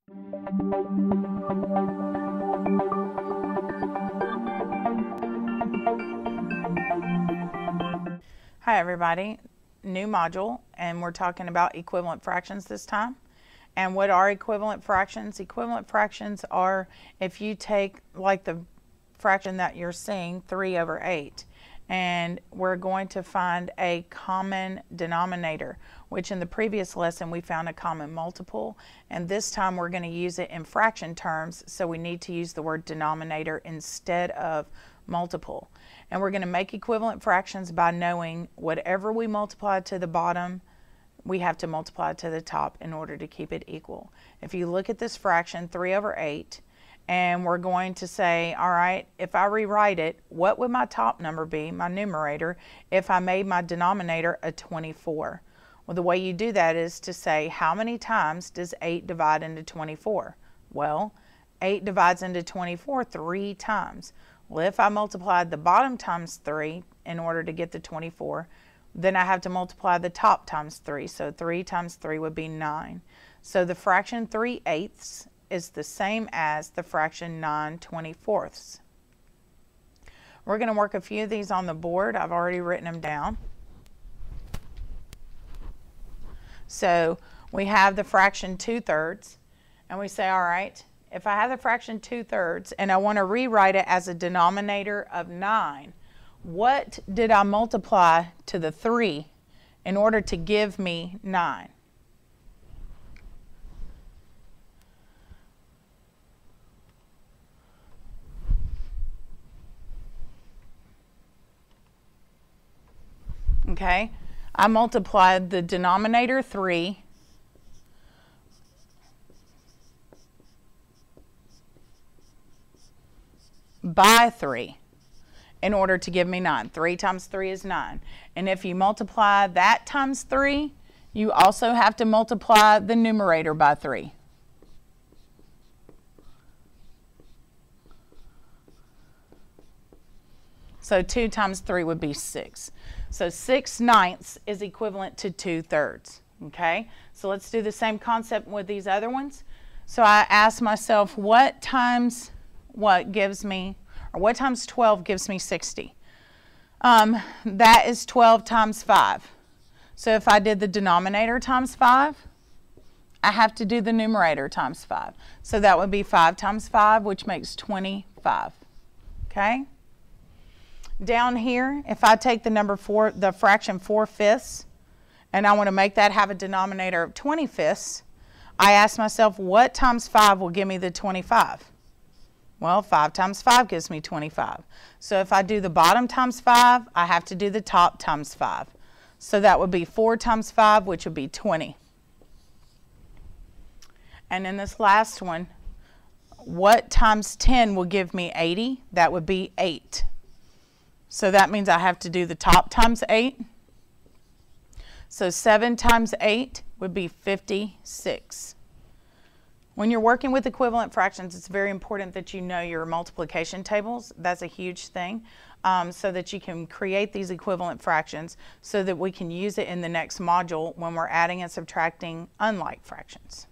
Hi everybody, new module, and we're talking about equivalent fractions this time. And what are equivalent fractions? Equivalent fractions are if you take like the fraction that you're seeing, 3/8, and we're going to find a common denominator, which in the previous lesson we found a common multiple, and this time we're going to use it in fraction terms, so we need to use the word denominator instead of multiple. And we're going to make equivalent fractions by knowing whatever we multiply to the bottom, we have to multiply to the top in order to keep it equal. If you look at this fraction, 3/8, and we're going to say, all right, if I rewrite it, what would my top number be, my numerator, if I made my denominator a 24? Well, the way you do that is to say, how many times does 8 divide into 24? Well, 8 divides into 24 3 times. Well, if I multiplied the bottom times 3 in order to get the 24, then I have to multiply the top times 3. So 3 times 3 would be 9. So the fraction 3/8 is the same as the fraction 9/24. We're going to work a few of these on the board. I've already written them down. So we have the fraction 2/3, and we say, all right, if I have the fraction 2/3 and I want to rewrite it as a denominator of 9, what did I multiply to the 3 in order to give me 9? Okay, I multiplied the denominator 3 by 3 in order to give me 9. 3 times 3 is 9. And if you multiply that times 3, you also have to multiply the numerator by 3. So 2 times 3 would be 6. So 6/9 is equivalent to 2/3. Okay, so let's do the same concept with these other ones. So I ask myself, what times what gives me, or what times 12 gives me 60? That is 12 times 5. So if I did the denominator times 5, I have to do the numerator times 5. So that would be 5 times 5, which makes 25. Okay? Down here, if I take the number 4, the fraction 4/5, and I want to make that have a denominator of 25ths, I ask myself, what times 5 will give me the 25? Well, 5 times 5 gives me 25. So if I do the bottom times 5, I have to do the top times 5. So that would be 4 times 5, which would be 20. And in this last one, what times 10 will give me 80? That would be 8. So that means I have to do the top times 8. So 7 times 8 would be 56. When you're working with equivalent fractions, it's very important that you know your multiplication tables. That's a huge thing, so that you can create these equivalent fractions so that we can use it in the next module when we're adding and subtracting unlike fractions.